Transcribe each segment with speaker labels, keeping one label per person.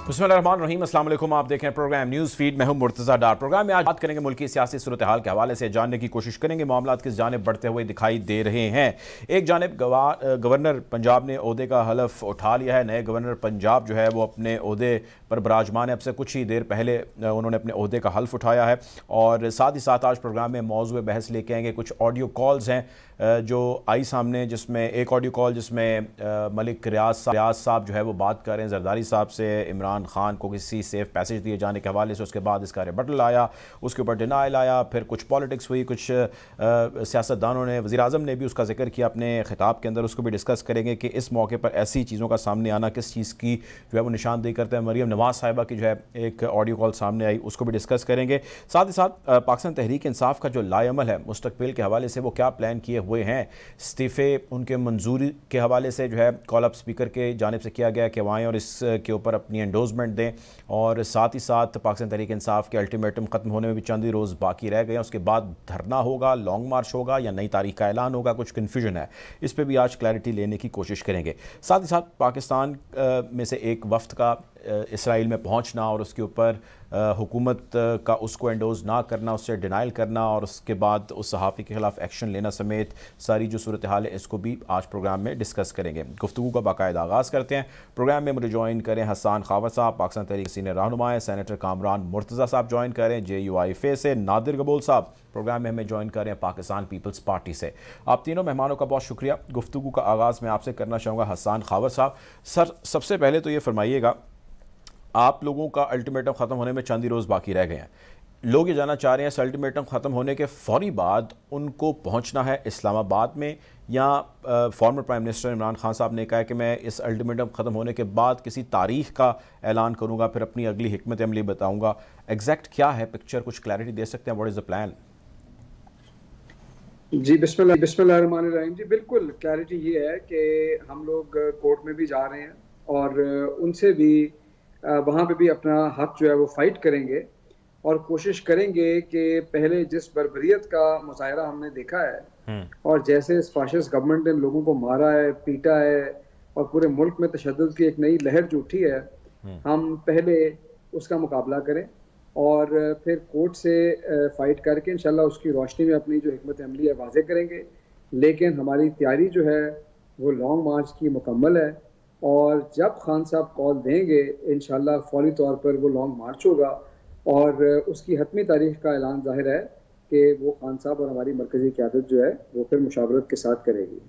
Speaker 1: बिस्मिल्लाहिर्रहमानिर्रहीम, अस्सलाम वालेकुम। आप देखें प्रोग्राम न्यूज़ फीड। मैं हूं मुर्तज़ा डार। प्रोग्राम में आज बात करेंगे मुल्क की सियासी सूरत हाल के हवाले से, जानने की कोशिश करेंगे मामला किस जानिब बढ़ते हुए दिखाई दे रहे हैं। एक जानिब गवर्नर पंजाब ने ओहदे का हलफ उठा लिया है। नए गवर्नर पंजाब जो है वो अपने ओहदे पर बराजमान है। अब से कुछ ही देर पहले उन्होंने अपने ओहदे का हल्फ उठाया है। और साथ ही साथ आज प्रोग्राम में मौजूद बहस लेके आएंगे। कुछ ऑडियो कॉल्स हैं जो आई सामने, जिसमें एक ऑडियो कॉल जिसमें मलिक रियाज साहब जो है वो बात कर रहे हैं जरदारी साहब से, इमरान खान को किसी सेफ पैसेज दिए जाने के हवाले से। उसके बाद इसका रिबटल आया, उसके ऊपर डिनाइल आया, फिर कुछ पॉलिटिक्स हुई, कुछ सियासतदानों ने, वज़ीर आज़म ने भी उसका जिक्र किया अपने खिताब के अंदर। उसको भी डिस्कस करेंगे कि इस मौके पर ऐसी चीज़ों का सामने आना किस चीज़ की जो है वो निशानदेही करता है। मरीम नवाज़ साहिबा की जो है एक ऑडियो कॉल सामने आई, उसको भी डिस्कस करेंगे। साथ ही साथ पाकिस्तान तहरीक इंसाफ का जो लाएमल है मुस्तकबिल के हवाले से, वो क्या प्लान किए हुए हैं। इस्तीफ़े उनके मंजूरी के हवाले से जो है कॉल अप स्पीकर के जानिब से किया गया कि वह आएँ और इसके ऊपर अपनी एंडोर्समेंट दें। और साथ ही साथ पाकिस्तान तहरीक इंसाफ के अल्टीमेटम ख़त्म होने में भी चंद ही रोज़ बाकी रह गए हैं। उसके बाद धरना होगा, लॉन्ग मार्च होगा या नई तारीख का ऐलान होगा, कुछ कन्फ्यूजन है। इस पर भी आज क्लैरिटी लेने की कोशिश करेंगे। साथ ही साथ पाकिस्तान में से एक वफ्द का इसराइल में पहुंचना और उसके ऊपर हुकूमत का उसको एंडोज़ ना करना, उससे डिनाइल करना और उसके बाद उस सहाफ़ी के ख़िलाफ़ एक्शन लेना समेत सारी जो सूरत हाल है, इसको भी आज प्रोग्राम में डिस्कस करेंगे। गुफ्तगू का बाकायदा आगाज़ करते हैं। प्रोग्राम में मुझे ज्वाइन करें हसन खावर साहब, पाकिस्तान तहरीक सीनियर रहनुमा है। सेनेटर कामरान मुर्तज़ा साहब ज्वाइन करें JUIFA से। नादिर गबोल साहब प्रोग्राम में हमें ज्वाइन करें पाकिस्तान पीपल्स पार्टी से। आप तीनों मेहमानों का बहुत शुक्रिया। गुफ्तगू का आगाज़ मैं आपसे करना चाहूँगा हसन खावर साहब। सर, सबसे पहले तो ये फरमाइएगा, आप लोगों का अल्टीमेटम ख़त्म होने में चंद ही रोज़ बाकी रह गए हैं। लोग ये जानना चाह रहे हैं इस अल्टीमेटम ख़त्म होने के फ़ौरी बाद उनको पहुंचना है इस्लामाबाद में, या former prime minister Imran Khan साहब ने कहा है कि मैं इस अल्टीमेटम ख़त्म होने के बाद किसी तारीख़ का ऐलान करूँगा, फिर अपनी अगली हिकमत अमली बताऊँगा। एग्जैक्ट क्या है पिक्चर, कुछ क्लैरिटी दे सकते हैं? What is the plan?
Speaker 2: जी बिस्मिल्लाहिर्रहमानिर्रहीम। जी बिल्कुल, क्लैरिटी ये है कि हम लोग कोर्ट में भी जा रहे हैं और उनसे भी वहाँ पे भी अपना हक जो है वो फाइट करेंगे और कोशिश करेंगे कि पहले जिस बर्बरियत का मुजाहरा हमने देखा है और जैसे इस फाशिस्ट गवर्नमेंट ने लोगों को मारा है, पीटा है और पूरे मुल्क में तशद्दुद की एक नई लहर जो उठी है, हम पहले उसका मुकाबला करें और फिर कोर्ट से फाइट करके इंशाल्लाह उसकी रोशनी में अपनी जो हिकमत अमली है वाज़े करेंगे। लेकिन हमारी तैयारी जो है वो लॉन्ग मार्च की मुकम्मल है और जब खान साहब कॉल देंगे इंशाल्लाह फौरी तौर पर वो लॉन्ग मार्च होगा और उसकी हतमी तारीख का ऐलान ज़ाहिर है कि वो खान साहब और हमारी मरकज़ी क़यादत जो है वो फिर मुशावरत के साथ करेगी।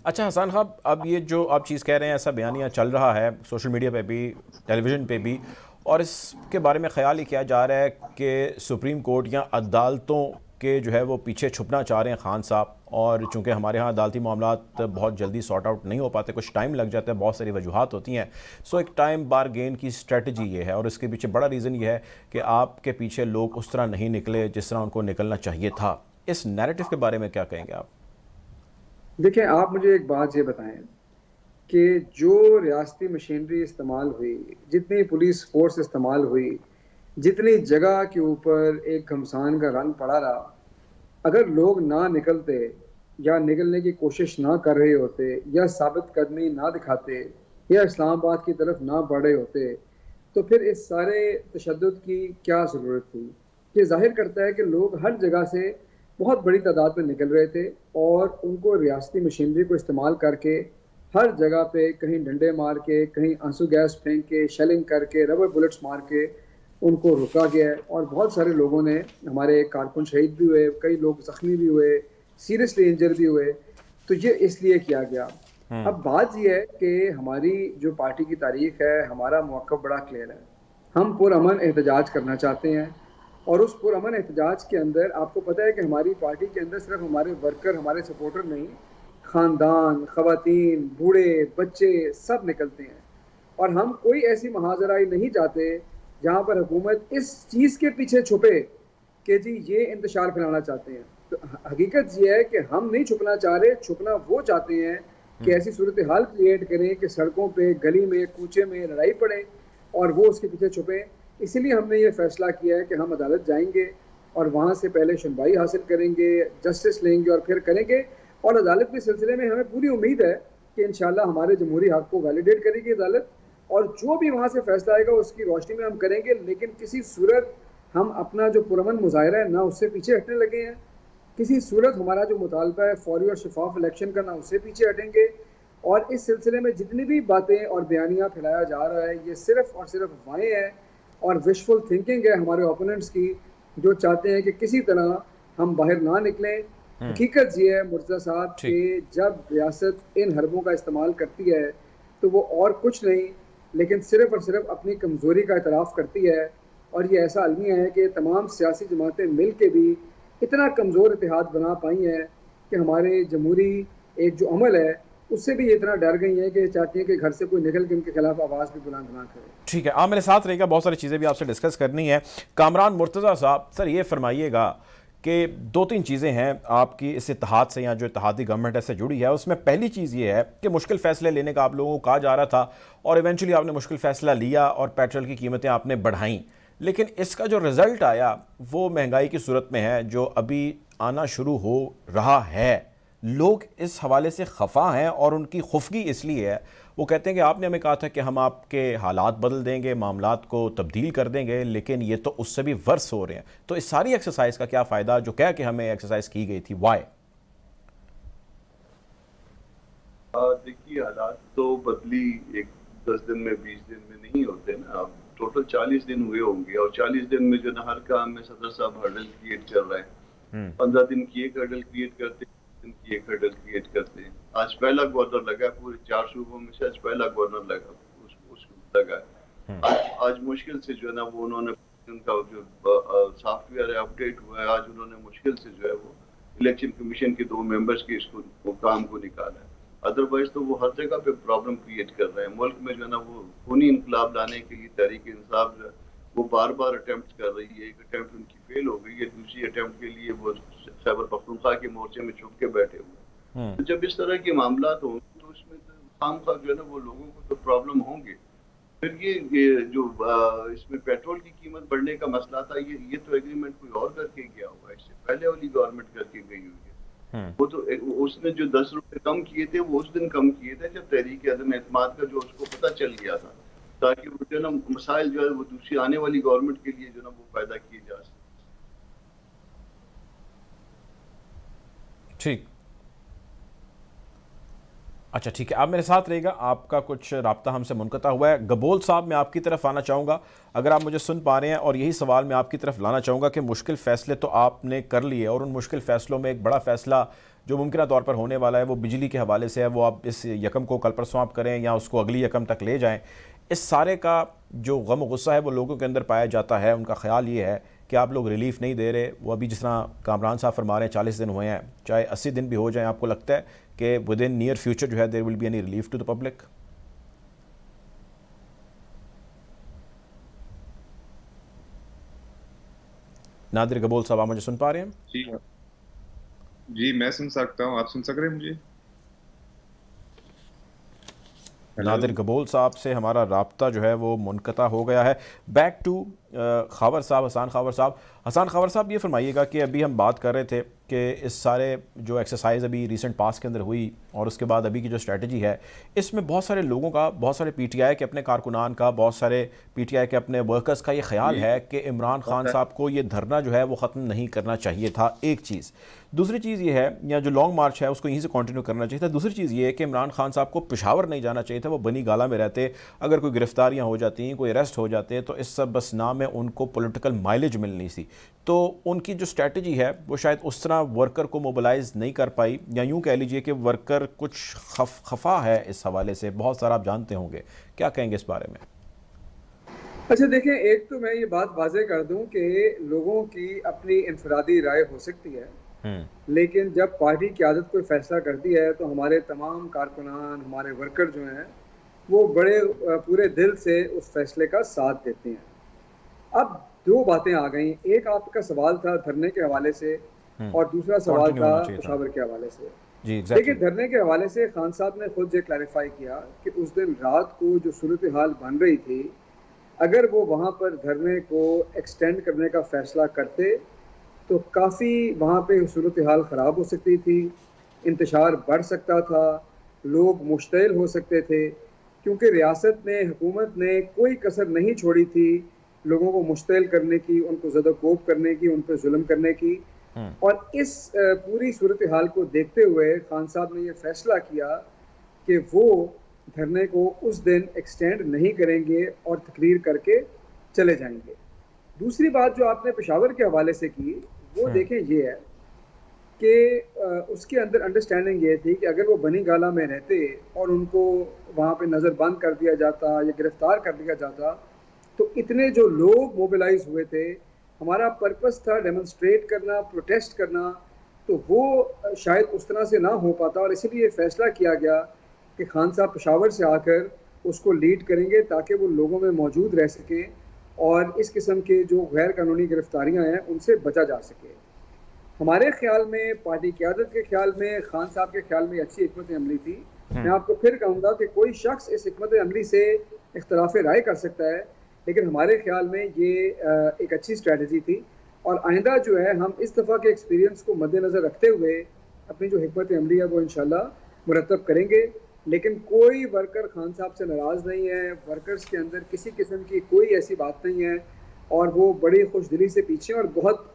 Speaker 1: अच्छा हसन साहब, अब ये जो आप चीज़ कह रहे हैं, ऐसा बयानिया चल रहा है सोशल मीडिया पे भी, टेलीविज़न पे भी, और इसके बारे में ख्याल ही किया जा रहा है कि सुप्रीम कोर्ट या अदालतों के जो है वो पीछे छुपना चाह रहे हैं खान साहब। और चूँकि हमारे यहाँ अदालती मामलात बहुत जल्दी सॉर्ट आउट नहीं हो पाते, कुछ टाइम लग जाता है, बहुत सारी वजूहात होती हैं। सो एक टाइम बार गेन की स्ट्रेटजी ये है और इसके पीछे बड़ा रीज़न ये है कि आपके पीछे लोग उस तरह नहीं निकले जिस तरह उनको निकलना चाहिए था। इस नैरेटिव के बारे में क्या कहेंगे आप?
Speaker 2: देखिए, आप मुझे एक बात ये बताएं कि जो रियासती मशीनरी इस्तेमाल हुई, जितनी पुलिस फोर्स इस्तेमाल हुई, जितनी जगह के ऊपर एक घमसान का रंग पड़ा रहा, अगर लोग ना निकलते या निकलने की कोशिश ना कर रहे होते या साबित कदमी ना दिखाते या इस्लामाबाद की तरफ ना बढ़ रहे होते, तो फिर इस सारे तशद्दुद की क्या ज़रूरत थी। ये जाहिर करता है कि लोग हर जगह से बहुत बड़ी तादाद में निकल रहे थे और उनको रियासती मशीनरी को इस्तेमाल करके हर जगह पे कहीं डंडे मार के, कहीं आंसू गैस फेंक के, शेलिंग करके, रबर बुलेट्स मार के उनको रोका गया है और बहुत सारे लोगों ने, हमारे कारकुन शहीद भी हुए, कई लोग ज़ख्मी भी हुए, सीरियसली इंजर भी हुए। तो ये इसलिए किया गया। अब बात यह है कि हमारी जो पार्टी की तारीख है, हमारा मौक़िफ़ बड़ा क्लियर है। हम पुरअमन एहतजाज करना चाहते हैं और उस पुरअमन एहतजाज के अंदर आपको पता है कि हमारी पार्टी के अंदर सिर्फ हमारे वर्कर, हमारे सपोर्टर नहीं, ख़ानदान, ख़वातीन, बूढ़े, बच्चे सब निकलते हैं और हम कोई ऐसी महाजराई नहीं चाहते जहाँ पर हुकूमत इस चीज़ के पीछे छुपे कि जी ये इंतशार फैलाना चाहते हैं। तो हकीकत ये है कि हम नहीं छुपना चाह रहे, छुपना वो चाहते हैं कि ऐसी सूरत हाल क्रिएट करें कि सड़कों पे, गली में, कूचे में लड़ाई पड़े और वो उसके पीछे छुपे। इसीलिए हमने ये फैसला किया है कि हम अदालत जाएंगे और वहाँ से पहले सुनवाई हासिल करेंगे, जस्टिस लेंगे और फिर करेंगे। और अदालत के सिलसिले में हमें पूरी उम्मीद है कि इंशाल्लाह हमारे जमहूरी हक़ को वैलिडेट करेगी अदालत और जो भी वहाँ से फैसला आएगा उसकी रोशनी में हम करेंगे, लेकिन किसी सूरत हम अपना जो पुरअमन मुजाहिरा है ना उससे पीछे हटने लगे हैं, किसी सूरत हमारा जो मुतालबा है फौरी और शफाफ इलेक्शन का ना उससे पीछे हटेंगे। और इस सिलसिले में जितनी भी बातें और बयानियाँ फैलाया जा रहा है ये सिर्फ और सिर्फ अफवाहें हैं और विशफुल थिंकिंग है हमारे ओपोनेंट्स की, जो चाहते हैं कि किसी तरह हम बाहर ना निकलें। हकीकत ये है मुर्तज़ा साहब कि जब रियासत इन हरबों का इस्तेमाल करती है तो वो और कुछ नहीं लेकिन सिर्फ और सिर्फ अपनी कमज़ोरी का इतराफ़ करती है। और ये ऐसा अलमिया है कि तमाम सियासी जमातें मिल के भी इतना कमज़ोर इतिहाद बना पाई हैं कि हमारे जमहूरी एक जो अमल है उससे भी ये इतना डर गई है कि चाहती हैं कि घर से कोई निकल के उनके खिलाफ आवाज़ भी बुलंद ना करे।
Speaker 1: ठीक है, आप मेरे साथ रहेगा, बहुत सारी चीज़ें भी आपसे डिस्कस करनी है। कामरान मुर्तज़ा साहब, सर ये फरमाइएगा कि दो तीन चीज़ें हैं आपकी इस इत्तेहाद से या जो इत्तेहादी गवर्नमेंट से जुड़ी है, उसमें पहली चीज़ ये है कि मुश्किल फ़ैसले लेने का आप लोगों को कहा जा रहा था और इवेंचुअली आपने मुश्किल फ़ैसला लिया और पेट्रोल की कीमतें आपने बढ़ाईं, लेकिन इसका जो रिज़ल्ट आया वो महंगाई की सूरत में है जो अभी आना शुरू हो रहा है। लोग इस हवाले से खफा हैं और उनकी खुफगी इसलिए है, वो कहते हैं कि आपने हमें कहा था कि हम आपके हालात बदल देंगे, मामलात को तब्दील कर देंगे, लेकिन ये तो उससे भी वर्स हो रहे हैं। तो इस सारी एक्सरसाइज का क्या फ़ायदा जो कह के हमें एक्सरसाइज की गई थी, वाई?
Speaker 3: देखिए, हालात तो बदली एक 10 दिन में 20 दिन में नहीं होते ना। अब टोटल 40 दिन हुए होंगे और 40 दिन में जो ना हर काम में सदर साहब हर्डल क्रिएट कर रहे हैं। 15 दिन की एक हर्डल क्रिएट करते हैं, दिन की एक हर्डल क्रिएट करते हैं। आज पहला गवर्नर लगा पूरे 4 सूबों में से, आज पहला गवर्नर लगा उसको लगा। आज मुश्किल से जो है ना वो उन्होंने उनका जो सॉफ्टवेयर है अपडेट हुआ है, आज उन्होंने मुश्किल से जो है वो इलेक्शन कमीशन के 2 मेंबर्स के इसको वो काम को निकाला है। अदरवाइज तो वो हर जगह पे प्रॉब्लम क्रिएट कर रहे हैं। मुल्क में जो है ना वो खूनी इनकलाब लाने के लिए तहरीक इंसाफ जो है वो बार बार अटेम्प्ट कर रही है। एक अटेम्प्ट उनकी फेल हो गई है, दूसरी अटेम्प्ट के लिए वो खैबर पख्तूनख्वा के मोर्चे में छुप के बैठे हुए हैं। तो जब इस तरह के मामला हों तो इसमें तो खामखा जो है ना वो लोगों को तो प्रॉब्लम होंगे। फिर ये जो इसमें पेट्रोल की कीमत बढ़ने का मसला था, ये तो एग्रीमेंट कोई और करके गया हुआ है, इससे पहले वाली गवर्नमेंट करके गई हुई है। वो तो उसने जो 10 रुपए कम किए थे वो उस दिन कम किए थे जब तहरीक अदम एतमाद का जो उसको पता चल गया था, ताकि वो जो ना मसाइल जो है वो दूसरी आने वाली गवर्नमेंट के लिए जो ना वो पैदा किए जा सके।
Speaker 1: ठीक, अच्छा ठीक है, आप मेरे साथ रहेगा। आपका कुछ राब्ता हमसे मुनक़ता हुआ है। गबोल साहब, मैं आपकी तरफ आना चाहूँगा, अगर आप मुझे सुन पा रहे हैं, और यही सवाल मैं आपकी तरफ लाना चाहूँगा कि मुश्किल फ़ैसले तो आपने कर लिए और उन मुश्किल फ़ैसलों में एक बड़ा फ़ैसला जो मुमकिन तौर पर होने वाला है वो बिजली के हवाले से है। वो आप इस यकम को कल परसों आप करें या उसको अगली यकम तक ले जाएँ, इस सारे का जो गम गुस्सा है वो लोगों के अंदर पाया जाता है। उनका ख्याल ये है कि आप लोग रिलीफ नहीं दे रहे। वो अभी जिस तरह कामरान साहब फरमा रहे हैं 40 दिन हुए हैं, चाहे 80 दिन भी हो जाएं, आपको लगता है कि विद इन नियर फ्यूचर जो है there will be any relief to the public? Nadir Gabol sahab, आप मुझे सुन पा रहे हैं?
Speaker 4: जी मैं सुन सकता हूँ, आप सुन सक रहे हैं मुझे?
Speaker 1: नादिर गबोल साहब से हमारा राब्ता जो है वो मुनक़ता हो गया है। बैक टू खावर साहब, हसन खावर साहब। हसन खावर साहब, ये फरमाइएगा कि अभी हम बात कर रहे थे कि इस सारे जो एक्सरसाइज अभी रीसेंट पास के अंदर हुई और उसके बाद अभी की जो स्ट्रेटजी है, इसमें बहुत सारे लोगों का, बहुत सारे पीटीआई के अपने कारकुनान का, बहुत सारे पीटीआई के अपने वर्कर्स का ये ख्याल है कि इमरान खान साहब को ये धरना जो है वो ख़त्म नहीं करना चाहिए था, एक चीज़। दूसरी चीज़ ये है, या जो लॉन्ग मार्च है उसको यहीं से कंटिन्यू करना चाहिए था। दूसरी चीज़ ये है कि इमरान खान साहब को पेशावर नहीं जाना चाहिए था, वो बनी गाला में रहते। अगर कोई गिरफ्तारियाँ हो जाती हैं, कोई अरेस्ट हो जाते हैं, तो इस सब बस नाम में उनको पॉलिटिकल माइलेज मिलनी थी। तो उनकी जो स्ट्रैटेजी है वो शायद उस तरह वर्कर को मोबिलाइज नहीं कर पाई, या यूँ कह लीजिए कि वर्कर कुछ खफा है इस हवाले से, बहुत सारा आप जानते होंगे। क्या कहेंगे इस बारे में?
Speaker 2: अच्छा देखें, एक तो मैं ये बात वाज़ेह कर दूं कि लोगों की अपनी इनफरादी राय हो सकती है, लेकिन जब पार्टी की आदत कोई फैसला करती है तो हमारे तमाम कारकुनान, हमारे वर्कर जो हैं वो बड़े पूरे दिल से उस फैसले का साथ देते हैं। अब दो बातें आ गई, एक आपका सवाल था धरने के हवाले से और दूसरा सवाल था पेशावर के हवाले से। देखिए, धरने के हवाले से खान साहब ने खुद ये क्लैरिफाई किया कि उस दिन रात को जो सूरत हाल बन रही थी, अगर वो वहाँ पर धरने को एक्सटेंड करने का फैसला करते तो काफ़ी वहाँ पे सूरत हाल ख़राब हो सकती थी, इंतशार बढ़ सकता था, लोग मुश्तिल हो सकते थे। क्योंकि रियासत ने, हुकूमत ने कोई कसर नहीं छोड़ी थी लोगों को मुश्तइल करने की, उनको ज़दोकोब करने की, उन पर जुल्म करने की। और इस पूरी सूरत हाल को देखते हुए खान साहब ने यह फैसला किया कि वो धरने को उस दिन एक्सटेंड नहीं करेंगे और तकरीर करके चले जाएंगे। दूसरी बात जो आपने पेशावर के हवाले से की, वो देखें ये है कि उसके अंदर अंडरस्टैंडिंग ये थी कि अगर वो बनी गाला में रहते और उनको वहाँ पे नज़रबंद कर दिया जाता या गिरफ्तार कर दिया जाता, तो इतने जो लोग मोबिलाइज हुए थे, हमारा पर्पस था डेमोन्स्ट्रेट करना, प्रोटेस्ट करना, तो वो शायद उस तरह से ना हो पाता। और इसीलिए फैसला किया गया कि खान साहब पेशावर से आकर उसको लीड करेंगे ताकि वो लोगों में मौजूद रह सकें और इस किस्म के जो गैर कानूनी गिरफ्तारियाँ हैं उनसे बचा जा सके। हमारे ख्याल में, पार्टी क़यादत के ख्याल में, खान साहब के ख्याल में अच्छी हिकमत अमली थी। मैं आपको फिर कहूँगा कि कोई शख्स इस हिकमत अमली से इख्तलाफ राय कर सकता है, लेकिन हमारे ख्याल में ये एक अच्छी स्ट्रैटेजी थी। और आइंदा जो है हम इस दफ़ा के एक्सपीरियंस को मद्देनज़र रखते हुए अपनी जो हिकमत अमली है वो इंशाल्लाह मुरतब करेंगे। लेकिन कोई वर्कर खान साहब से नाराज़ नहीं है, वर्कर्स के अंदर किसी किस्म की कोई ऐसी बात नहीं है और वो बड़ी खुशदिली से पीछे और बहुत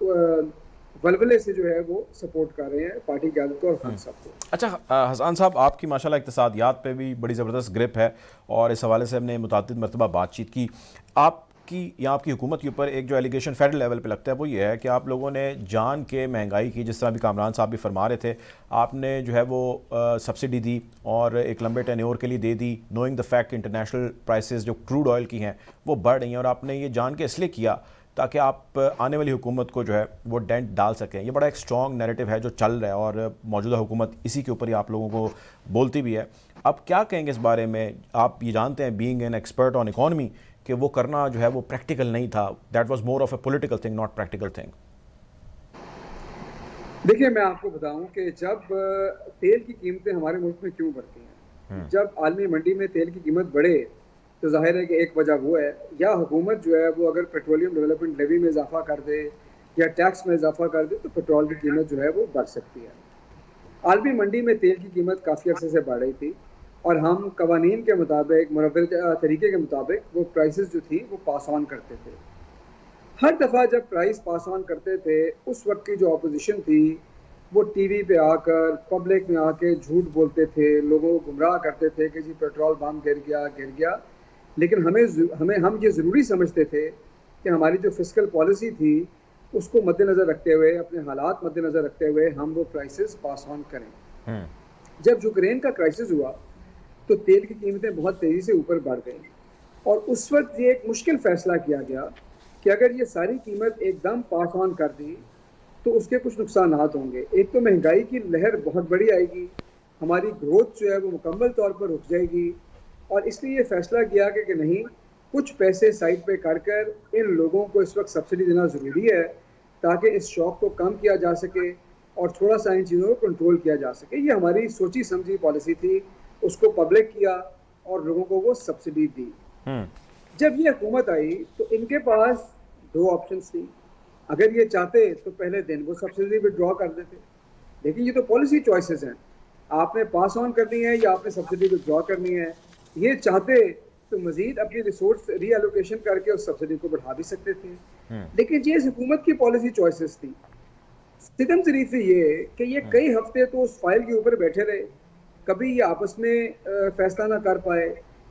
Speaker 2: वलवले से जो है वो सपोर्ट कर रहे हैं पार्टी की आदत को और खान साहब को।
Speaker 1: अच्छा हसन साहब, आपकी माशाल्लाह इक़्तिसादियात पे भी बड़ी ज़बरदस्त ग्रिप है और इस हवाले से हमने मुतअद्दिद मरतबा बातचीत की। आपकी या आपकी हुकूमत के ऊपर एक जो एलिगेशन फेडरल लेवल पे लगता है वो ये है कि आप लोगों ने जान के महंगाई की, जिस तरह भी कामरान साहब भी फरमा रहे थे, आपने जो है वो सब्सिडी दी और एक लंबे टेन्योर के लिए दे दी, knowing the fact international prices जो क्रूड ऑयल की हैं वो बढ़ रही हैं, और आपने ये जान के इसलिए किया ताकि आप आने वाली हुकूमत को जो है वो डेंट डाल सकें। ये बड़ा एक स्ट्रॉन्ग नैरेटिव है जो चल रहा है और मौजूदा हुकूमत इसी के ऊपर ही आप लोगों को बोलती भी है। अब क्या कहेंगे इस बारे में? आप ये जानते हैं, being an expert on economy, कि वो करना जो है वो प्रैक्टिकल नहीं था। That was more of A political thing, not practical thing.
Speaker 2: देखिए, मैं आपको बताऊं कि जब तेल की कीमतें हमारे मुल्क में क्यों बढ़ती हैं, जब आलमी मंडी में तेल की कीमत बढ़े तो जाहिर है कि एक वजह वो है, या हुकूमत जो है वो अगर पेट्रोलियम डेवलपमेंट लेवी में इजाफा कर दे या टैक्स में इजाफा कर दे तो पेट्रोल की कीमत जो है वो बढ़ सकती है। आलमी मंडी में तेल की कीमत काफ़ी अर्से से बढ़ रही थी और हम कवानीन के मुताबिक, मुरव्वल तरीके के मुताबिक वो प्राइसेस जो थी वो पास ऑन करते थे। हर दफ़ा जब प्राइस पास ऑन करते थे, उस वक्त की जो अपोजिशन थी वो टीवी पे आकर, पब्लिक में आके झूठ बोलते थे, लोगों को गुमराह करते थे कि जी पेट्रोल बम गिर गया। लेकिन हम ये ज़रूरी समझते थे कि हमारी जो फिस्कल पॉलिसी थी उसको मद्देनज़र रखते हुए, अपने हालात मद्देनज़र रखते हुए हम वो प्राइसेस पास ऑन करें। जब यूक्रेन का क्राइसिस हुआ तो तेल की कीमतें बहुत तेज़ी से ऊपर बढ़ गई और उस वक्त ये एक मुश्किल फ़ैसला किया गया कि अगर ये सारी कीमत एकदम पास ऑन कर दी तो उसके कुछ नुकसानात होंगे। एक तो महंगाई की लहर बहुत बड़ी आएगी, हमारी ग्रोथ जो है वो मुकम्मल तौर पर रुक जाएगी, और इसलिए ये फैसला किया कि नहीं, कुछ पैसे साइड पे कर इन लोगों को इस वक्त सब्सिडी देना ज़रूरी है ताकि इस शॉक को कम किया जा सके और थोड़ा सा इन चीज़ों को कंट्रोल किया जा सके। ये हमारी सोची समझी पॉलिसी थी, उसको पब्लिक किया और लोगों को वो सब्सिडी दी। जब ये हुकूमत आई तो इनके पास दो ऑप्शंस थी। अगर ये चाहते तो पहले दिन वो सब्सिडी विड्रॉ कर देते, लेकिन ये तो पॉलिसी चॉइसेस हैं, आपने पास ऑन करनी है या आपने सब्सिडी विड्रॉ करनी है। ये चाहते तो मजीद अपनी रिसोर्स रीएलोकेशन करके उस सब्सिडी को बढ़ा भी सकते थे, लेकिन ये हुकूमत की पॉलिसी चॉइसेस थी। सितम शरीफ ये कि ये कई हफ्ते तो उस फाइल के ऊपर बैठे रहे, कभी ये आपस में फैसला ना कर पाए,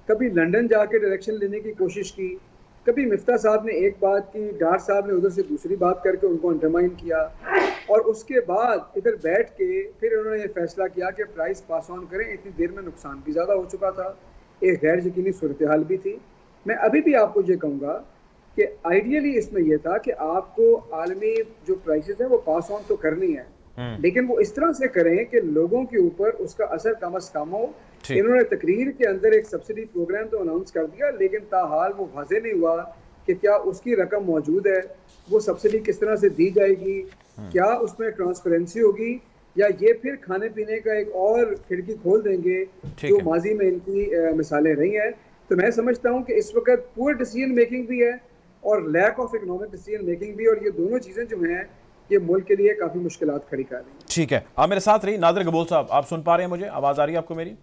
Speaker 2: कभी लंदन जाके डायरेक्शन लेने की कोशिश की, कभी मिफ्ता साहब ने एक बात की, डार साहब ने उधर से दूसरी बात करके उनको अंडरमाइन किया, और उसके बाद इधर बैठ के फिर उन्होंने ये फैसला किया कि प्राइस पास ऑन करें। इतनी देर में नुकसान भी ज़्यादा हो चुका था, एक गैर यकीनी सूरत हाल भी थी। मैं अभी भी आपको ये कहूँगा कि आइडियली इसमें यह था कि आपको आलमी जो प्राइसेस है वो पास ऑन तो करनी है, लेकिन वो इस तरह से करें कि लोगों के ऊपर उसका असर कम अज कम हो। इन्होंने तकरीर के अंदर एक सब्सिडी प्रोग्राम तो अनाउंस कर दिया, लेकिन ताहाल वो वाज़ेह नहीं हुआ कि क्या उसकी रकम मौजूद है, वो सब्सिडी किस तरह से दी जाएगी, क्या उसमें ट्रांसपेरेंसी होगी, या ये फिर खाने पीने का एक और खिड़की खोल देंगे जो माजी में इनकी मिसालें रही हैं। तो मैं समझता हूँ कि इस वक्त पुअर डिसीजन मेकिंग भी है और lack of economic decision making भी, और ये दोनों चीज़ें जो हैं ये मुल्क के लिए काफ़ी मुश्किलात खड़ी कर रही हैं।
Speaker 1: ठीक है, आप मेरे साथ रही। नादिर गबूल साहब, आप सुन पा रहे हैं मुझे? आवाज़ आ रही है आपको मेरी?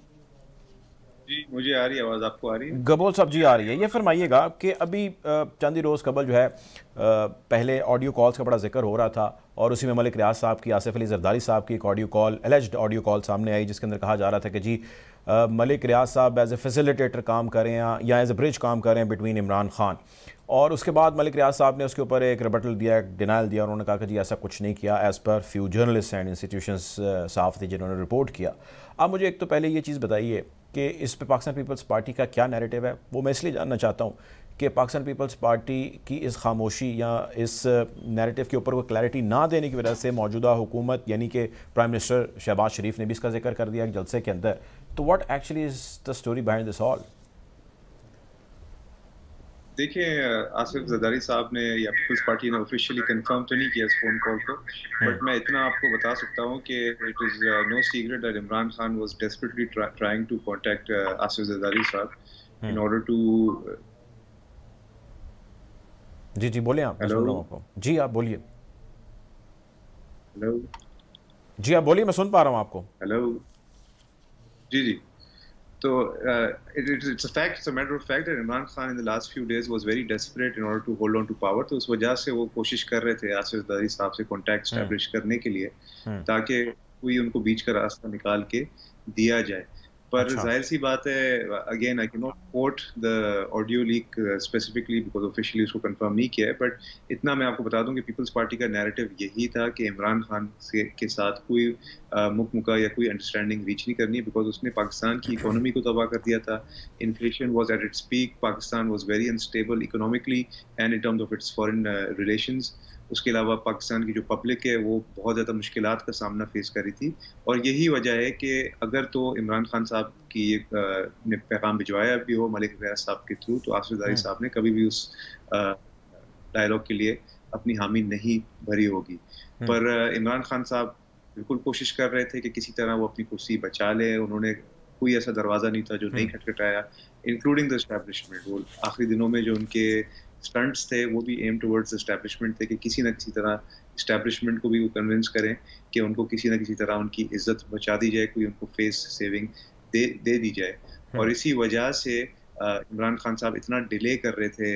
Speaker 4: जी, मुझे आ रही है आवाज़, आपको आ रही है?
Speaker 1: गबोल साहब जी आ रही है। ये फरमाइएगा कि अभी चंद ही रोज़ कबल जो है पहले ऑडियो कॉल्स का बड़ा जिक्र हो रहा था और उसी में मलिक रियाज साहब की, आसिफ अली जरदारी साहब की एक ऑडियो कॉल, एलिज्ड ऑडियो कॉल सामने आई जिसके अंदर कहा जा रहा था कि जी मलिक रियाज साहब एज ए फैसिलिटेटर काम करें या एज ए ब्रिज काम करें बिटवीन इमरान खान। और उसके बाद मलिक रियाज साहब ने उसके ऊपर एक रिबटल दिया, एक डिनाइल दिया। उन्होंने कहा कि जी ऐसा कुछ नहीं किया, as per few journalist and institutions साफ थे जिन्होंने रिपोर्ट किया। अब मुझे एक तो पहले ये चीज़ बताइए कि इस पे पाकिस्तान पीपल्स पार्टी का क्या नैरेटिव है। वो मैं इसलिए जानना चाहता हूँ कि पाकिस्तान पीपल्स पार्टी की इस खामोशी या इस नैरेटिव के ऊपर कोई क्लैरिटी ना देने की वजह से मौजूदा हुकूमत यानी कि प्राइम मिनिस्टर शहबाज शरीफ ने भी इसका जिक्र कर दिया एक जलसे के अंदर। तो what actually is the story behind this all?
Speaker 4: देखिए, आसिफ जरदारी साहब ने या पीपल्स पार्टी ने ऑफिशियली कंफर्म तो नहीं किया इस फोन कॉल को, बट मैं इतना आपको बता सकता हूँ कि it is no secret that Imran Khan was desperately trying to contact Asif Zardari sahab in order to.
Speaker 1: जी जी बोलिए, आप, मैं सुन रहा हूँ आपको। जी आप बोलिए।
Speaker 4: हेलो
Speaker 1: जी आप बोलिए, मैं सुन पा रहा हूँ आपको।
Speaker 4: Hello ji ji. So it's a fact, it's a matter of fact that Imran Khan in the last few days was very desperate in order to hold on to power. तो उस वजह से वो कोशिश कर रहे थे आसिफ जरदारी साहब से कॉन्टैक्ट स्टैब्लिश करने के लिए ताकि कोई उनको बीच का रास्ता निकाल के दिया जाए। पर जाहिर सी बात है, again I can not quote the audio leak specifically because officially उसको कंफर्म नहीं किया है, बट इतना मैं आपको बता दूं कि पीपल्स पार्टी का नैरेटिव यही था कि इमरान खान के साथ कोई मुकमुका या कोई अंडरस्टैंडिंग रीच नहीं करनी, बिकॉज उसने पाकिस्तान की इकोनॉमी को तबाह कर दिया था। Inflation was at its peak, Pakistan was very unstable economically and in terms of its foreign relations. उसके अलावा पाकिस्तान की जो पब्लिक है वो बहुत ज़्यादा मुश्किलात का सामना फेस कर रही थी, और यही वजह है कि अगर तो इमरान खान साहब की ने पैगाम भिजवाया भी हो मलिक रियाज साहब के थ्रू, तो आसिफ जरदारी साहब ने कभी भी उस डायलॉग के लिए अपनी हामी नहीं भरी होगी। पर इमरान खान साहब बिल्कुल कोशिश कर रहे थे कि किसी तरह वो अपनी कुर्सी बचा ले। उन्होंने कोई ऐसा दरवाज़ा नहीं था जो नहीं खटखटाया, इंक्लूडिंग द एस्टैब्लिशमेंट। वो आखिरी दिनों में जो उनके स्टंट्स थे वो भी एम टुवर्ड्स एस्टैब्लिशमेंट थे कि किसी न किसी तरह एस्टैब्लिशमेंट को भी वो कन्विंस करें कि उनको किसी न किसी तरह उनकी इज्जत बचा दी जाए, कोई उनको फेस सेविंग दे दी जाए। और इसी वजह से इमरान खान साहब इतना डिले कर रहे थे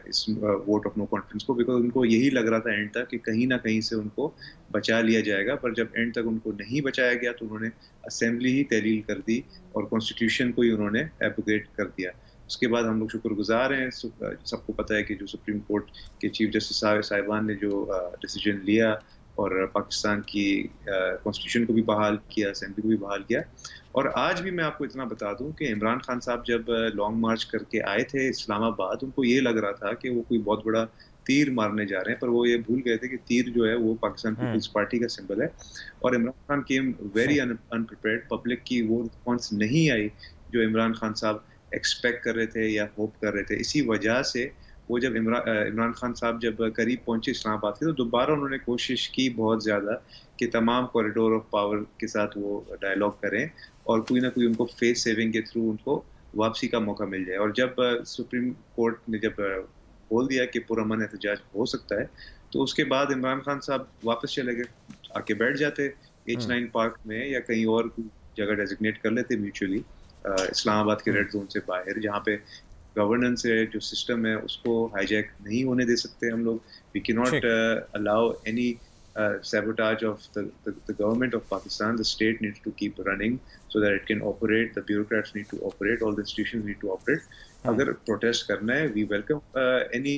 Speaker 4: इस वोट ऑफ नो कॉन्फिडेंस को, बिकॉज उनको यही लग रहा था एंड तक कि कहीं ना कहीं से उनको बचा लिया जाएगा। पर जब एंड तक उनको नहीं बचाया गया तो उन्होंने असेंबली ही तहलील कर दी और कॉन्स्टिट्यूशन को ही उन्होंने एब्रोगेट कर दिया। उसके बाद हम लोग शुक्रगुजार हैं, सबको पता है कि जो सुप्रीम कोर्ट के चीफ जस्टिस साहिबान ने जो डिसीजन लिया और पाकिस्तान की कॉन्स्टिट्यूशन को भी बहाल किया, असेंबली को भी बहाल किया। और आज भी मैं आपको इतना बता दूं कि इमरान खान साहब जब लॉन्ग मार्च करके आए थे इस्लामाबाद, उनको ये लग रहा था कि वो कोई बहुत बड़ा तीर मारने जा रहे हैं, पर वो ये भूल गए थे कि तीर जो है वो पाकिस्तान पीपल्स पार्टी का सिंबल है। और Imran Khan came very अनप्रिपेयर्ड। Public की वो रिस्पॉन्स नहीं आई जो इमरान खान साहब एक्सपेक्ट कर रहे थे या होप कर रहे थे। इसी वजह से वो जब इमरान खान साहब जब करीब पहुंचे इस्लामाबाद के, तो दोबारा उन्होंने कोशिश की बहुत ज़्यादा कि तमाम कॉरिडोर ऑफ पावर के साथ वो डायलॉग करें और कोई ना कोई उनको फेस सेविंग के थ्रू उनको वापसी का मौका मिल जाए। और जब सुप्रीम कोर्ट ने जब बोल दिया कि पुरअमन एहतजाज हो सकता है, तो उसके बाद इमरान खान साहब वापस चले गए, आके बैठ जाते H9 पार्क में या कहीं और जगह डेजिग्नेट कर लेते म्यूचुअली इस्लामाबाद के रेड जोन से बाहर, जहाँ पे गवर्नेंस है, जो सिस्टम है, उसको हाईजैक नहीं होने दे सकते हम लोग। We can not allow any sabotage of the government of Pakistan. The state needs to keep running so that it can operate. The bureaucrats need to operate. All the institutions need to operate. अगर protest करना है, we welcome any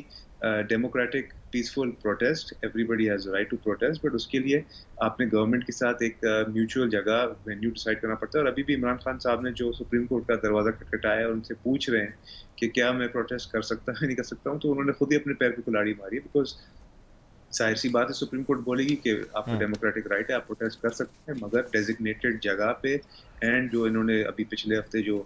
Speaker 4: democratic peaceful protest. Everybody has a right to protest. But उसके लिए आपने government के साथ एक mutual जगह वेन्यू डिसाइड करना पड़ता है। और अभी भी इमरान खान साहब ने जो सुप्रीम कोर्ट का दरवाजा खटखटाया और उनसे पूछ रहे हैं कि क्या मैं प्रोटेस्ट कर सकता हूँ नहीं कर सकता हूँ, तो उन्होंने खुद ही अपने पैर पे कुल्हाड़ी मारी है। बिकॉज जाहिर सी बात है, सुप्रीम कोर्ट बोलेगी कि आपको डेमोक्रेटिक राइट है, आप प्रोटेस्ट कर सकते हैं, मगर डेजिग्नेटेड जगह पे। एंड जो इन्होंने अभी पिछले हफ्ते जो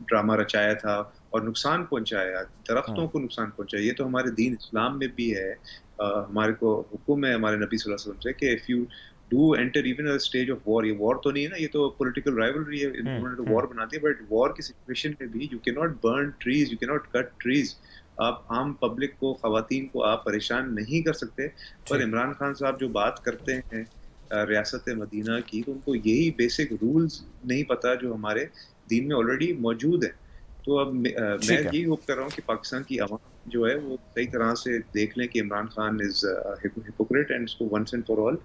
Speaker 4: ड्रामा रचाया था और नुकसान पहुंचाया, दरख्तों को नुकसान पहुंचाया, ये तो हमारे दीन इस्लाम में भी है। हमारे को हुक्म है हमारे नबी सल्लल्लाहु अलैहि वसल्लम से कि if you do enter even a stage of war, ये वॉर तो नहीं है ना, ये तो पॉलिटिकल राइवलरी है, इन्होंने तो वॉर बना दी, बट वॉर की सिचुएशन में भी you can not burn trees, you can not cut trees. आप आम पब्लिक को, खवातीन को आप परेशान नहीं कर सकते। पर इमरान खान साहब जो बात करते हैं रियासत मदीना की, तो उनको यही बेसिक रूल्स नहीं पता जो हमारे दीन में ऑलरेडी मौजूद है। तो अब मैं यही होप कर रहा हूँ कि पाकिस्तान की आवाम जो है वो सही तरह से देख लें कि Imran Khan is hypocrite and उसको वंस एंड फॉर ऑल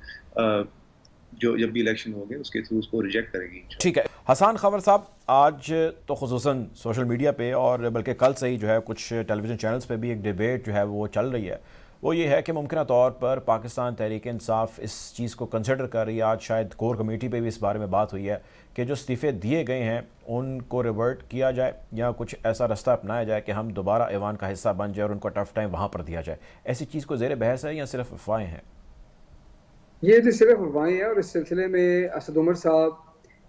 Speaker 4: जो जब भी इलेक्शन हो गए उसके थ्रू उसको रिजेक्ट करेगी।
Speaker 1: ठीक है हसन खबर साहब, आज तो खुसूसन सोशल मीडिया पे और बल्कि कल से ही जो है कुछ टेलीविज़न चैनल्स पे भी एक डिबेट जो है वो चल रही है, वो ये है कि मुमकिन तौर पर पाकिस्तान तहरीक इंसाफ इस चीज़ को कंसिडर कर रही है। आज शायद कोर कमेटी पे भी इस बारे में बात हुई है कि जो इस्तीफ़े दिए गए हैं उनको रिवर्ट किया जाए या कुछ ऐसा रास्ता अपनाया जाए कि हम दोबारा ऐवान का हिस्सा बन जाए और उनको टफ टाइम वहाँ पर दिया जाए। ऐसी चीज़ को ज़ेर बहस है या सिर्फ अफवाहें हैं?
Speaker 2: ये तो सिर्फ अफवाहें हैं और इस सिलसिले में असद उमर साहब,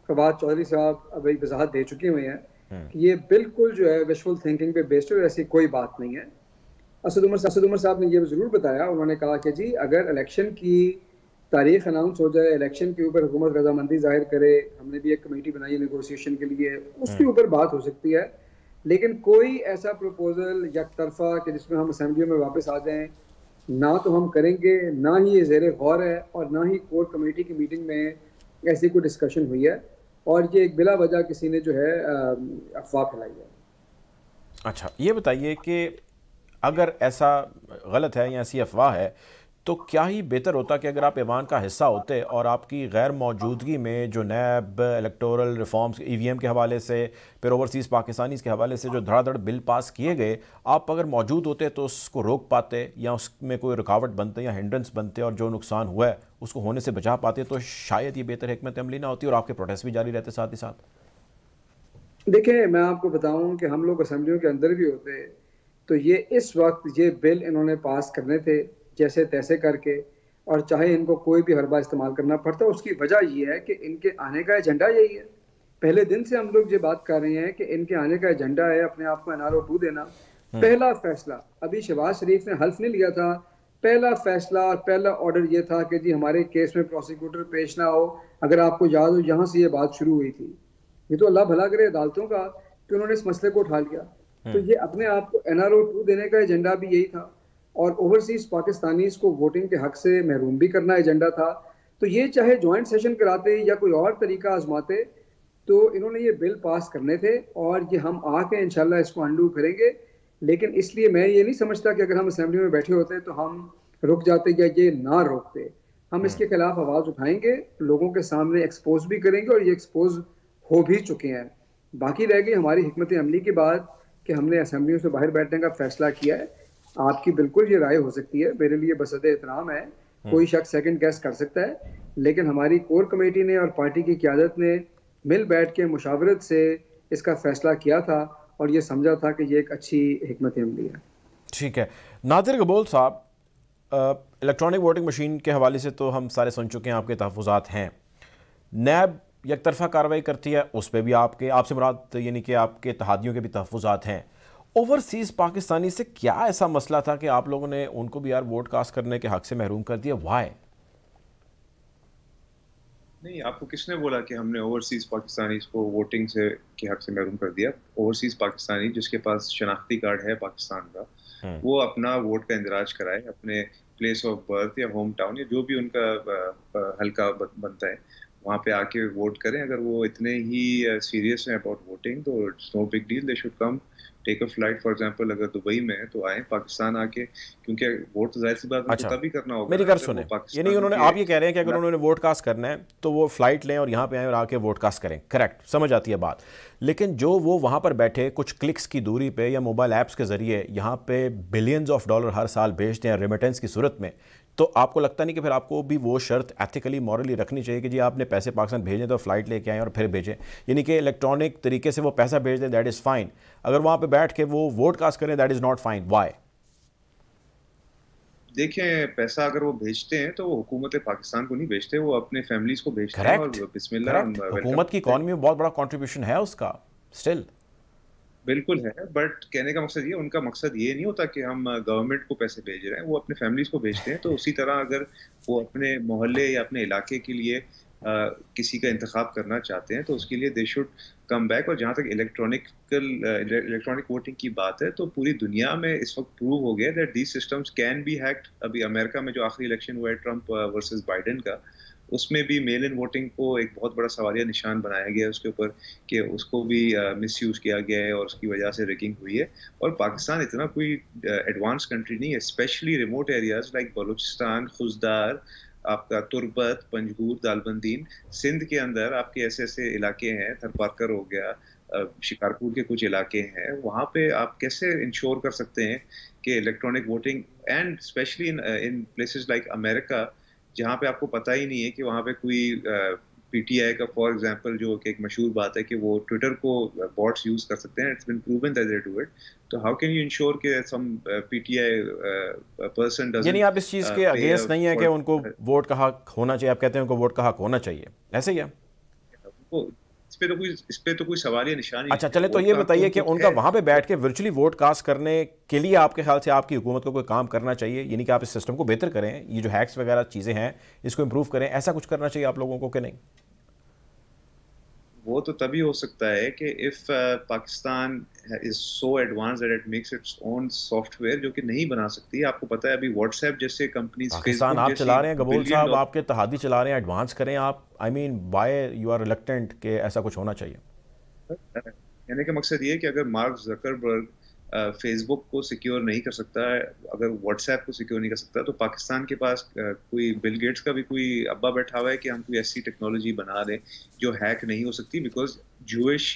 Speaker 2: फवाद चौधरी साहब अभी वजाहत दे चुके हुए हैं कि ये बिल्कुल जो है विजुअल थिंकिंग पे बेस्ड है, ऐसी कोई बात नहीं है। असद उमर साहब ने ये ज़रूर बताया, उन्होंने कहा कि जी अगर इलेक्शन की तारीख अनाउंस हो जाए, इलेक्शन के ऊपर हुकूमत रजामंदी जाहिर करे, हमने भी एक कमेटी बनाई है नेगोशिएशन के लिए, उसके ऊपर बात हो सकती है। लेकिन कोई ऐसा प्रपोजल या तरफा कि जिसमें हम असेंबलियों में वापस आ जाएं, ना तो हम करेंगे, ना ही ये ज़ेर गौर है और ना ही कोर कमेटी की मीटिंग में ऐसी कोई डिस्कशन हुई है। और ये एक बिला वजह किसी ने जो है अफवाह फैलाई है।
Speaker 1: अच्छा ये बताइए कि अगर ऐसा गलत है या ऐसी अफवाह है तो क्या ही बेहतर होता कि अगर आप ऐवान का हिस्सा होते और आपकी गैर मौजूदगी में जो नैब इलेक्टोरल रिफॉर्म्स EVM के हवाले से फिर ओवरसीज़ पाकिस्तानीज़ के हवाले से जो धड़ाधड़ बिल पास किए गए, आप अगर मौजूद होते तो उसको रोक पाते या उसमें कोई रुकावट बनते या हिंड्रेंस बनते और जो नुकसान हुआ है उसको होने से बचा पाते, तो शायद ये बेहतर हिकमत अमली ना होती और आपके प्रोटेस्ट भी जारी रहते साथ ही साथ।
Speaker 2: देखिए मैं आपको बताऊं कि हम लोग असेंबलियों के अंदर भी होते तो ये इस वक्त ये बिल इन्होंने पास करने थे जैसे तैसे करके, और चाहे इनको कोई भी हरबा इस्तेमाल करना पड़ता। उसकी वजह ये है कि इनके आने का एजेंडा यही है। पहले दिन से हम लोग ये बात कर रहे हैं कि इनके आने का एजेंडा है अपने आप को NRO 2 देना। पहला फैसला अभी शहबाज शरीफ ने हल्फ नहीं लिया था, पहला फैसला और पहला ऑर्डर ये था कि जी हमारे केस में प्रोसिक्यूटर पेश ना हो। अगर आपको याद हो यहाँ से ये बात शुरू हुई थी। ये तो अल्लाह भला करे अदालतों का कि उन्होंने इस मसले को उठा लिया। तो ये अपने आप को NRO 2 देने का एजेंडा भी यही था और ओवरसीज पाकिस्तानीज को वोटिंग के हक से महरूम भी करना एजेंडा था। तो ये चाहे ज्वाइंट सेशन कराते या कोई और तरीका आजमाते, तो इन्होंने ये बिल पास करने थे और ये हम आके इंशाल्लाह इसको अंडू करेंगे। लेकिन इसलिए मैं ये नहीं समझता कि अगर हम असेंबली में बैठे होते तो हम रुक जाते या ये ना रोकते। हम इसके खिलाफ आवाज़ उठाएंगे, लोगों के सामने एक्सपोज भी करेंगे और ये एक्सपोज हो भी चुके हैं। बाकी रह गई हमारी हिकमत अमली की बात कि हमने असेंबलियों से बाहर बैठने का फैसला किया है। आपकी बिल्कुल ये राय हो सकती है, मेरे लिए बसद एहतराम है, कोई शख्स सेकंड गेस कर सकता है। लेकिन हमारी कोर कमेटी ने और पार्टी की क़यादत ने मिल बैठ के मुशावरत से इसका फैसला किया था और ये समझा था कि ये एक अच्छी हिकमत अमली है।
Speaker 1: ठीक है नादिर गबोल साहब, इलेक्ट्रॉनिक वोटिंग मशीन के हवाले से तो हम सारे सुन चुके हैं, आपके तहफ़्फ़ुज़ात हैं। नैब एक तरफा कार्रवाई करती है, उस पर भी आपसे मुराद यानी कि आपके इत्तेहादियों के भी तहफ़्फ़ुज़ात हैं। ओवरसीज़ पाकिस्तानी से क्या ऐसा मसला था कि आप लोगों ने उनको भी यार वोट कास्ट करने के हक से महरूम कर दिया? वाई?
Speaker 4: नहीं, आपको किसने बोला कि हमने ओवरसीज पाकिस्तानी को वोटिंग से के हक से महरूम कर दिया? ओवरसीज पाकिस्तानी जिसके पास शनाख्ती कार्ड है पाकिस्तान का, वो अपना वोट का इंदराज कराए अपने प्लेस ऑफ बर्थ या होम टाउन या जो भी उनका हल्का बनता है, वहाँ पे आके वोट करें। अगर वो इतने ही सीरियस हैं अबाउट वोटिंग तो it's no big deal, they should come take a flight. For example अगर दुबई में है तो आए पाकिस्तान आके, क्योंकि वोट तो जाहिर सी बात उनको तभी करना होगा।
Speaker 1: मेरी बात सुने, ये नहीं उन्होंने, आप ये कह रहे हैं कि अगर उन्होंने वोट कास्ट करना है तो वो फ्लाइट लें और यहाँ पे आए और आके वोट कास्ट करें, करेक्ट, समझ आती है बात। लेकिन जो वो वहाँ पर बैठे कुछ क्लिक्स की दूरी पे या मोबाइल ऐप्स के ज़रिए यहाँ पे बिलियंस ऑफ डॉलर हर साल भेजते हैं रेमिटेंस की सूरत में, तो आपको लगता नहीं कि फिर आपको भी वो शर्त एथिकली मॉरली रखनी चाहिए कि जी आपने पैसे पाकिस्तान भेजें तो फ्लाइट लेके आएँ और फिर भेजें, यानी कि इलेक्ट्रॉनिक तरीके से वो पैसा भेज दें, दैट इज़ फाइन। अगर वहाँ पे बैठ के वो वोट कास्ट करें, that is not fine. Why?
Speaker 4: देखें, पैसा अगर वो भेजते हैं तो वो हुकूमत पाकिस्तान को नहीं भेजते, वो अपने फैमिलीज को भेजते हैं। और बिस्मिल्लाह,
Speaker 1: हुकूमत की इकॉनमी में बहुत बड़ा कंट्रीब्यूशन है उसका, स्टिल
Speaker 4: बिल्कुल है। बट कहने का मकसद ये, उनका मकसद ये नहीं होता कि हम गवर्नमेंट को पैसे भेज रहे हैं, वो अपने फैमिलीज को भेजते हैं। तो उसी तरह अगर वो अपने मोहल्ले या अपने इलाके के लिए किसी का इंतखाब करना चाहते हैं तो उसके लिए दे शुड कम बैक। और जहाँ तक इलेक्ट्रॉनिक वोटिंग की बात है तो पूरी दुनिया में इस वक्त प्रूव हो गया that these systems can be hacked. अभी अमेरिका में जो आखिरी इलेक्शन हुआ है ट्रंप वर्सेस बाइडेन का, उसमें भी मेल इन वोटिंग को एक बहुत बड़ा सवालिया निशान बनाया गया है उसके ऊपर कि उसको भी मिसयूज किया गया है और उसकी वजह से रिगिंग हुई है। और पाकिस्तान इतना कोई एडवांस कंट्री नहीं है, specially remote areas like Balochistan, Khuzdar, आपका तुर्बत, पंजगूर, दालबंदीन, सिंध के अंदर आपके ऐसे ऐसे इलाके हैं, थरपारकर हो गया, शिकारपुर के कुछ इलाके हैं, वहाँ पे आप कैसे इंश्योर कर सकते हैं कि electronic voting, and specially in places like America जहाँ पे आपको पता ही नहीं है कि वहाँ पे कोई पीटीआई का फॉर एग्जांपल जो कि एक मशहूर बात है कि वो ट्विटर को बॉट्स यूज कर सकते हैं, it's been proven that they do it, तो हाउ कैन यू इंश्योर कि सम पीटीआई पर्सन डजंट,
Speaker 1: यानी आप इस चीज़ के अगेंस्ट नहीं है कि उनको वोट का हक होना चाहिए, आप कहते हैं उनको वोट का हक होना चाहिए, ऐसे ही है?
Speaker 4: इस पे तो कोई सवाल ही निशान ही।
Speaker 1: अच्छा चले, तो ये बताइए कि उनका वहां पे बैठ के वर्चुअली वोट कास्ट करने के लिए आपके ख्याल से आपकी हुकूमत को कोई काम करना चाहिए, यानी कि आप इस सिस्टम को बेहतर करें, ये जो हैक्स वगैरह चीज़ें हैं इसको इम्प्रूव करें, ऐसा कुछ करना चाहिए आप लोगों को कि नहीं?
Speaker 4: वो तो तभी हो सकता है कि if Pakistan is so advance that it makes its own software, जो कि नहीं बना सकती। आपको पता है अभी व्हाट्सएप जैसे कंपनीज,
Speaker 1: पाकिस्तान आप चला रहे हैं, गबोल साहब आपके तहादी चला रहे हैं, एडवांस करें आप, I mean why you are reluctant कि ऐसा कुछ होना चाहिए?
Speaker 4: कहने का मकसद ये है कि अगर मार्क जकरबर्ग फेसबुक को सिक्योर नहीं कर सकता है, अगर व्हाट्सएप को सिक्योर नहीं कर सकता, तो पाकिस्तान के पास कोई बिल गेट्स का भी कोई अब्बा बैठा हुआ है कि हम कोई ऐसी टेक्नोलॉजी बना दें जो हैक नहीं हो सकती, बिकॉज जूइश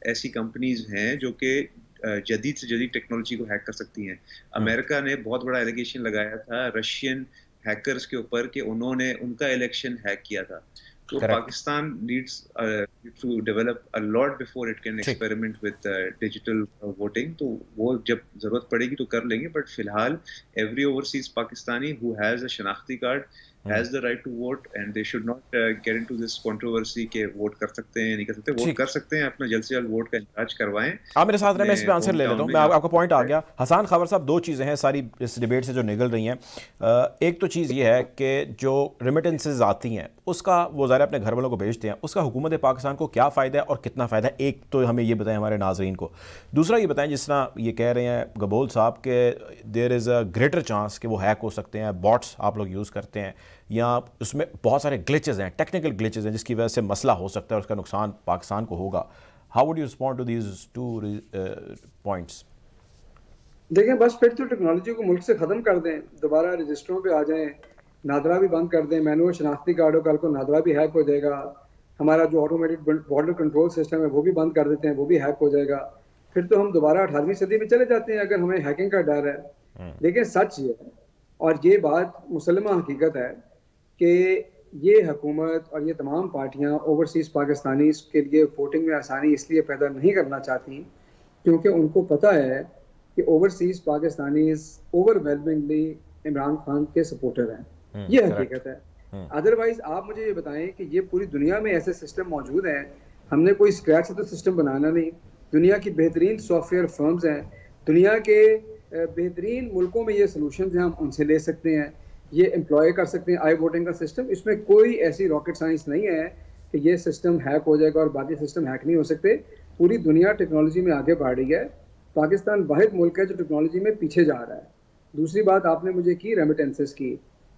Speaker 4: ऐसी कंपनीज हैं जो कि जदीद से जदीद टेक्नोलॉजी को हैक कर सकती हैं। अमेरिका ने बहुत बड़ा एलिगेशन लगाया था रशियन हैकर्स के ऊपर कि उन्होंने उनका इलेक्शन हैक किया था। तो Pakistan needs to develop a lot before it can experiment with digital voting। तो वो जब जरूरत पड़ेगी तो कर लेंगे, बट फिलहाल every overseas Pakistani who has a शनाख्ती card has the right to vote and they should not get into this controversy के वोट कर सकते हैं नहीं कर सकते, वोट कर सकते हैं, अपना जल्द से जल्द वोट का इंतजाज करवाएं।
Speaker 1: आप मेरे साथ रहे, मैं इस पे आंसर ले लेता हूँ, मैं आपका पॉइंट आ गया। हसन खबर साहब, दो चीज़ें हैं सारी इस डिबेट से जो निकल रही हैं। एक तो चीज़ ये है कि जो रेमिटेंसेज आती हैं उसका वो ज़ाहिर अपने घर वालों को भेजते हैं, उसका हुकूमत पाकिस्तान को क्या फ़ायदा है और कितना फ़ायदा है, एक तो हमें ये बताएं हमारे नाजरीन को। दूसरा ये बताएं, जिस तरह ये कह रहे हैं गबोल साहब के there is a greater chance कि वो हैक हो सकते हैं, बॉट्स आप लोग यूज़ करते हैं या उसमें बहुत सारे ग्लिचेस हैं, टेक्निकल ग्लिचेस हैं जिसकी वजह से मसला हो सकता है, उसका नुकसान पाकिस्तान को होगा। How would you respond to these two points?
Speaker 2: देखें, बस फिर तो टेक्नोलॉजी को मुल्क से ख़त्म कर दें, दोबारा रजिस्टरों पे आ जाएं, नादरा भी बंद कर दें, मैनुअल शनाख्ती कार्ड हो, कल को नादरा भी हैक हो जाएगा, हमारा जो ऑटोमेटिक बॉर्डर कंट्रोल सिस्टम है वो भी बंद कर देते हैं, वो भी हैक हो जाएगा, फिर तो हम दोबारा 18वीं सदी में चले जाते हैं अगर हमें हैकिंग का डर है। लेकिन सच ये है और ये बात मुसलमा हकीकत है कि ये हुकूमत और ये तमाम पार्टियां ओवरसीज़ पाकिस्तानी के लिए वोटिंग में आसानी इसलिए पैदा नहीं करना चाहती क्योंकि उनको पता है कि ओवरसीज़ पाकिस्तानी ओवरवेलमिंगली इमरान खान के सपोर्टर हैं। ये हकीकत है। अदरवाइज आप मुझे ये बताएं कि ये पूरी दुनिया में ऐसे सिस्टम मौजूद हैं, हमने कोई स्क्रैच से तो सिस्टम बनाना नहीं, दुनिया की बेहतरीन सॉफ्टवेयर फर्म्स हैं, दुनिया के बेहतरीन मुल्कों में ये सॉल्यूशंस हैं, हम उनसे ले सकते हैं, ये एम्प्लॉय कर सकते हैं आई वोटिंग का सिस्टम। इसमें कोई ऐसी रॉकेट साइंस नहीं है कि ये सिस्टम हैक हो जाएगा और बाकी सिस्टम हैक नहीं हो सकते। पूरी दुनिया टेक्नोलॉजी में आगे बढ़ रही है, पाकिस्तान वाहिद मुल्क है जो टेक्नोलॉजी में पीछे जा रहा है। दूसरी बात आपने मुझे की रेमिटेंसेस की,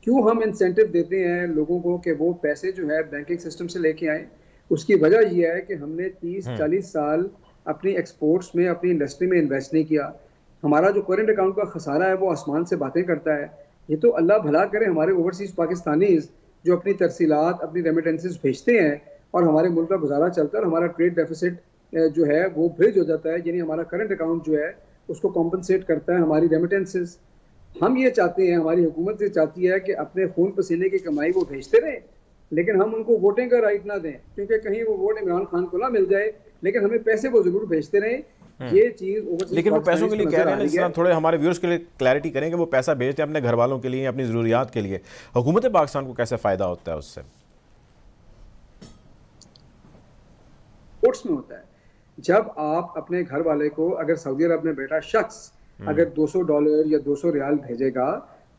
Speaker 2: क्यों हम इंसेंटिव देते हैं लोगों को कि वो पैसे जो है बैंकिंग सिस्टम से लेके आए, उसकी वजह यह है कि हमने 30-40 साल अपनी एक्सपोर्ट्स में, अपनी इंडस्ट्री में इन्वेस्ट नहीं किया। हमारा जो करंट अकाउंट का खसारा है वो आसमान से बातें करता है। ये तो अल्लाह भला करे हमारे ओवरसीज़ पाकिस्तानीज़ जो अपनी तरसीलात, अपनी रेमिटेंसेस भेजते हैं और हमारे मुल्क का गुजारा चलता है और हमारा ट्रेड डेफिसिट जो है वो ब्रिज हो जाता है, यानी हमारा करंट अकाउंट जो है उसको कॉम्पनसेट करता है हमारी रेमिटेंसेस। हम ये चाहते हैं, हमारी हुकूमत ये चाहती है कि अपने खून पसीने की कमाई वो भेजते रहें, लेकिन हम उनको वोटिंग का राइट ना दें, क्योंकि कहीं वो वोट इमरान खान को ना मिल जाए, लेकिन हमें पैसे वो जरूर भेजते रहें। ये चीज
Speaker 1: लेकिन वो पैसों के लिए कह रहे हैं, इस तरह थोड़े हमारे व्यूअर्स के लिए क्लैरिटी करें कि वो पैसा भेजते हैं अपने घर वालों के लिए, अपनी ज़रूरियात के लिए, हुकूमत पाकिस्तान को कैसे फ़ायदा होता है उससे?
Speaker 2: स्पोर्ट्स में होता है, जब आप अपने घर वाले को, अगर सऊदी अरब में बैठा शख्स अगर $200 या 200 रियाल भेजेगा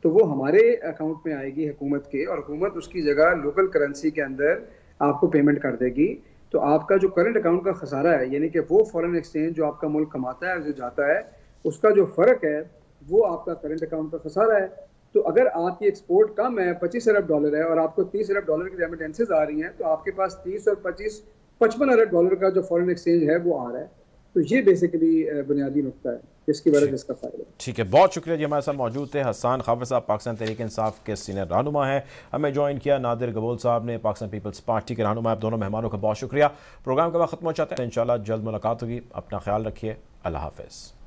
Speaker 2: तो वो हमारे अकाउंट में आएगी हुकूमत के, और हुकूमत उसकी जगह लोकल करेंसी के अंदर आपको पेमेंट कर देगी। तो आपका जो करंट अकाउंट का खसारा है, यानी कि वो फॉरेन एक्सचेंज जो आपका मुल्क कमाता है जो जाता है, उसका जो फ़र्क है वो आपका करंट अकाउंट का खसारा है। तो अगर आपकी एक्सपोर्ट कम है, 25 अरब डॉलर है, और आपको 30 अरब डॉलर की रेमिटेंसेज आ रही हैं, तो आपके पास 30 और 25 55 अरब डॉलर का जो फॉरेन एक्सचेंज है वो आ रहा है। तो ये बेसिकली बुनियादी नुकता है जिसकी वजह से इसका फायदा।
Speaker 1: ठीक है, बहुत शुक्रिया जी। हमारे साथ मौजूद थे हसन खाफिर साहब, पाकिस्तान तहरीक इंसाफ के सीनियर रहनुमा हैं। हमें ज्वाइन किया नादिर गबोल साहब ने, पाकिस्तान पीपल्स पार्टी के रहनुमा। आप दोनों मेहमानों का बहुत शुक्रिया। प्रोग्राम का वक्त खत्म हो जाता है, इंशाल्लाह जल्द मुलाकात होगी। अपना ख्याल रखिए, अल्लाह हाफिज़।